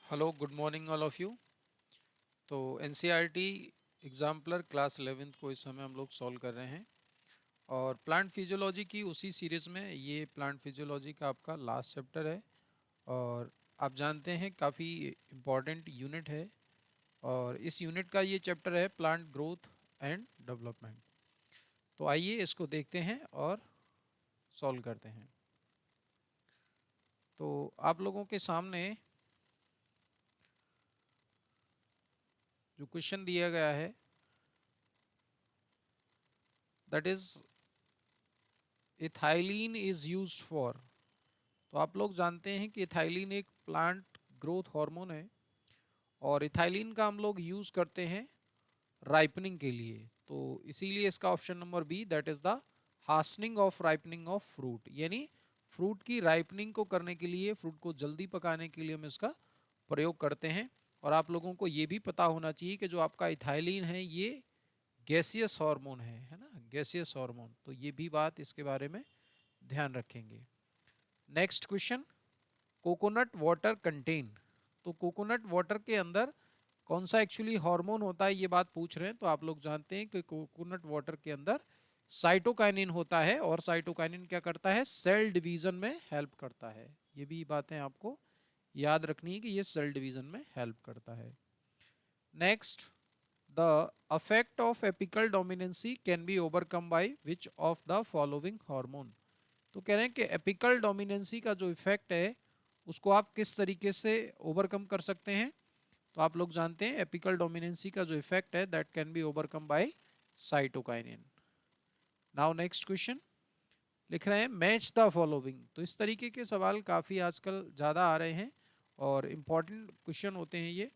Hello good morning all of you. तो NCERT exemplar class 11th को इस समय हम लोग सॉल्व कर रहे हैं और प्लांट फिजियोलॉजी की उसी सीरीज़ में ये प्लांट फिजियोलॉजी का आपका लास्ट चैप्टर है। और आप जानते हैं काफ़ी इम्पॉर्टेंट यूनिट है और इस यूनिट का ये चैप्टर है प्लांट ग्रोथ एंड डेवलपमेंट। तो आइए इसको देखते हैं और सॉल्व करते हैं। तो आप लोगों के सामने जो क्वेश्चन दिया गया है that is ethylene is used for. तो आप लोग जानते हैं कि इथाइलिन एक प्लांट ग्रोथ हार्मोन है और इथाइलिन का हम लोग यूज़ करते हैं राइपनिंग के लिए। तो इसीलिए इसका option number B that is the hastening of ripening of fruit, यानी फ्रूट की राइपनिंग को करने के लिए, फ्रूट को जल्दी पकाने के लिए हम इसका प्रयोग करते हैं। और आप लोगों को ये भी पता होना चाहिए कि जो आपका इथाइलिन है ये गैसियस हार्मोन है ना, गैसियस हार्मोन। तो ये भी बात इसके बारे में ध्यान रखेंगे। Next question, coconut water contain. तो कोकोनट वाटर के अंदर कौन सा एक्चुअली हार्मोन होता है ये बात पूछ रहे हैं। तो आप लोग जानते हैं कि कोकोनट वाटर के अंदर साइटोकाइनिन होता है और साइटोकाइनिन क्या करता है, सेल डिवीजन में हेल्प करता है। ये भी बातें आपको याद रखनी है कि ये सेल डिवीजन में हेल्प करता है। Next, the affect of apical dominancy can be overcome by which of the following hormone. तो कह रहे हैं कि एपिकल डोमिनेंसी का जो इफेक्ट है उसको आप किस तरीके से ओवरकम कर सकते हैं। तो आप लोग जानते हैं एपिकल डोमिनेंसी का जो इफेक्ट है that can be overcome bye cytokinin. Now next question लिख रहे हैं मैच द फॉलोइंग। तो इस तरीके के सवाल काफ़ी आजकल ज़्यादा आ रहे हैं और इम्पॉर्टेंट क्वेश्चन होते हैं ये।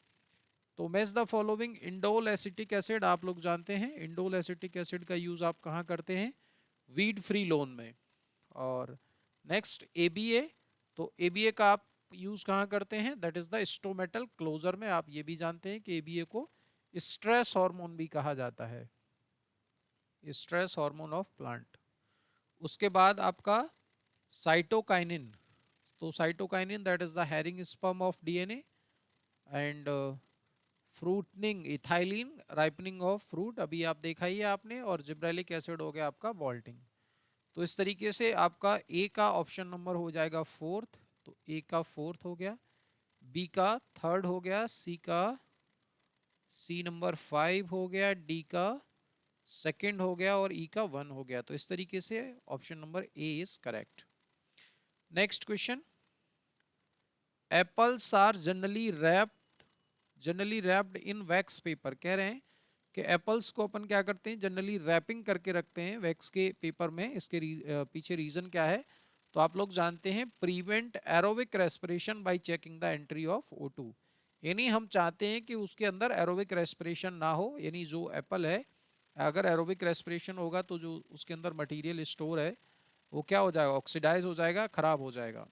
तो match the following, indole acetic acid. आप लोग जानते हैं इंडोल एसिटिक एसिड का यूज़ आप कहाँ करते हैं, वीड फ्री लोन में। और नेक्स्ट एबीए। तो एबीए का आप यूज कहाँ करते हैं, that is the stomatal closure में। आप ये भी जानते हैं कि एबीए को स्ट्रेस हार्मोन भी कहा जाता है, स्ट्रेस हार्मोन ऑफ प्लांट। उसके बाद आपका साइटोकाइनिन। तो cytokinin that is the herring sperm of DNA and fruiting ethylene ripening of fruit, अभी आप देखा ही है आपने। और जिब्रेलिक एसिड हो गया आपका बॉल्टिंग। तो इस तरीके से आपका ए का ऑप्शन नंबर हो जाएगा फोर्थ। तो ए का फोर्थ हो गया, बी का थर्ड हो गया, सी नंबर 5 हो गया, डी का सेकंड हो गया और ई का 1 हो गया। तो इस तरीके से option number A is correct. Next question, apples are generally wrapped in wax paper. कह रहे हैं कि एप्पल्स को अपन क्या करते हैं, जनरली रैपिंग करके रखते हैं वैक्स के पेपर में। इसके पीछे रीजन क्या है, तो आप लोग जानते हैं prevent aerobic respiration bye checking the entry of O2। यानी हम चाहते हैं कि उसके अंदर एरोबिक रेस्पिरेशन ना हो, यानी जो एप्पल है अगर एरोबिक रेस्पिरेशन होगा तो जो उसके अंदर मटेरियल स्टोर है वो क्या हो जाएगा, ऑक्सीडाइज हो जाएगा, खराब हो जाएगा।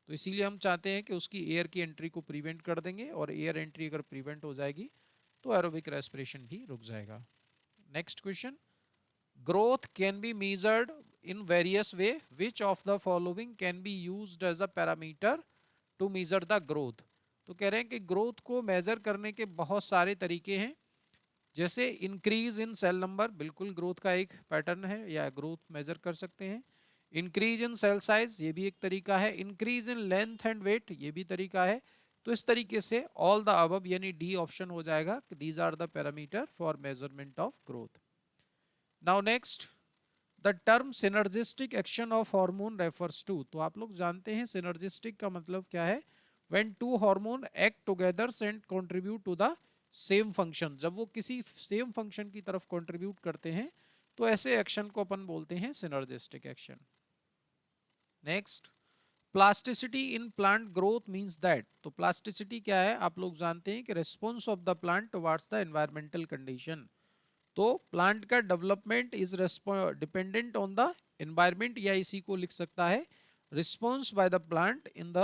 तो इसीलिए हम चाहते हैं कि उसकी एयर की एंट्री को प्रिवेंट कर देंगे और एयर एंट्री अगर प्रिवेंट हो जाएगी तो एरोबिक रेस्पिरेशन भी रुक जाएगा। Next question, growth can be measured in various way, which of the following can be used as a parameter to measure the growth. तो कह रहे हैं कि ग्रोथ को मेजर करने के बहुत सारे तरीके हैं, जैसे इंक्रीज इन सेल नंबर, बिल्कुल ग्रोथ का एक पैटर्न है या ग्रोथ मेजर कर सकते हैं। इंक्रीज इन सेल साइज, ये भी एक तरीका है। Increase in length and weight, ये भी तरीका है। तो इस तरीके से ऑल द अबव यानी डी ऑप्शन हो जाएगा, these are the parameter for measurement of growth. Now next, the term synergistic action of hormone refers to. तो आप लोग जानते हैं सिनर्जिस्टिक का मतलब क्या है, when two hormone act together and contribute to the same function. जब वो किसी सेम फंक्शन की तरफ कंट्रीब्यूट करते हैं तो ऐसे एक्शन को अपन बोलते हैं synergistic action. Next, plasticity in plant growth means that. तो प्लास्टिसिटी क्या है, आप लोग जानते हैं कि response of the plant towards the environmental condition. तो प्लांट का development is dependent on the environment, या इसी को लिख सकता है response by the plant in the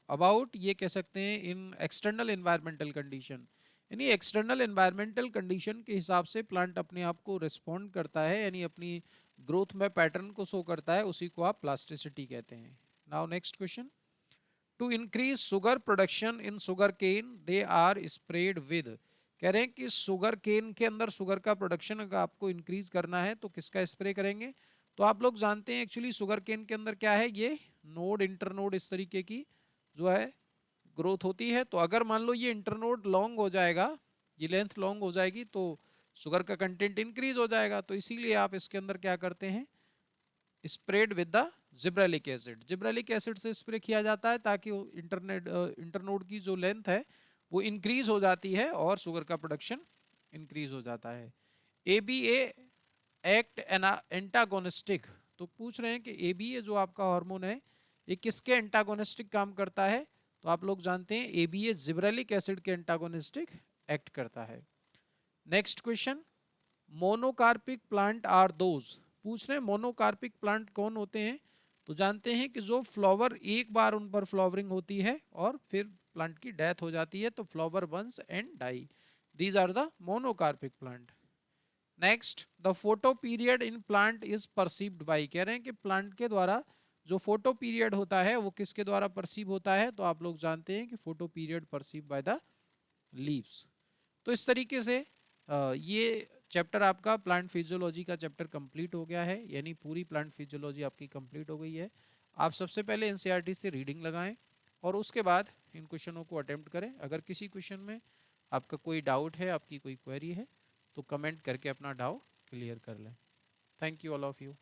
about, ये कह सकते हैं इन एक्सटर्नल एनवायरमेंटल कंडीशन। यानी एक्सटर्नल एनवायरमेंटल कंडीशन के हिसाब से प्लांट अपने आप को रिस्पॉन्ड करता है, यानी अपनी ग्रोथ में पैटर्न को शो करता है, उसी को आप प्लास्टिसिटी कहते हैं। Now next question, to increase sugar production in sugar cane they are sprayed with. कह रहे हैं कि शुगर केन के अंदर शुगर का प्रोडक्शन अगर आपको इंक्रीज करना है तो किसका स्प्रे करेंगे? तो आप लोग जानते हैं एक्चुअली शुगर केन के अंदर क्या है, ये नोड इंटरनोड इस तरीके की जो है ग्रोथ होती है। तो अगर मान लो ये इंटरनोड लॉन्ग हो जाएगा, ये लेंथ लॉन्ग हो जाएगी, तो शुगर का कंटेंट इंक्रीज हो जाएगा। तो इसीलिए आप इसके अंदर क्या करते हैं, spread with the gibberellic acid. Gibberellic acid से स्प्रे किया जाता है ताकि इंटरनोड की जो लेंथ है वो इंक्रीज हो जाती है और शुगर का प्रोडक्शन इंक्रीज हो जाता है। ABA act antagonistic. तो पूछ रहे हैं कि एबीए जो आपका हार्मोन है ये किसके एंटागोनिस्टिक काम करता है? तो आप लोग जानते हैं एबीए जिब्रेलिक एसिड के एंटागोनिस्टिक एक्ट करता है। Next question, monocarpic plant are those. पूछ रहे हैं मोनोकार्पिक प्लांट कौन होते हैं? तो जानते हैं कि जो फ्लावर एक बार उन पर फ्लावरिंग होती है और फिर प्लांट की डेथ हो जाती है, तो flower once and die, these are the monocarpic plant. Next, the photoperiod in plant is perceived by. कह रहे हैं कि प्लांट के द्वारा जो फोटो पीरियड होता है वो किसके द्वारा परसीव होता है? तो आप लोग जानते हैं कि photo period perceive by the leaves. तो इस तरीके से ये चैप्टर आपका प्लांट फिजियोलॉजी का चैप्टर कंप्लीट हो गया है, यानी पूरी प्लांट फिजियोलॉजी आपकी कंप्लीट हो गई है। आप सबसे पहले एनसीईआरटी से रीडिंग लगाएं और उसके बाद इन क्वेश्चनों को अटेम्प्ट करें। अगर किसी क्वेश्चन में आपका कोई डाउट है, आपकी कोई क्वेरी है, तो कमेंट करके अपना डाउट क्लियर कर लें। Thank you all of you.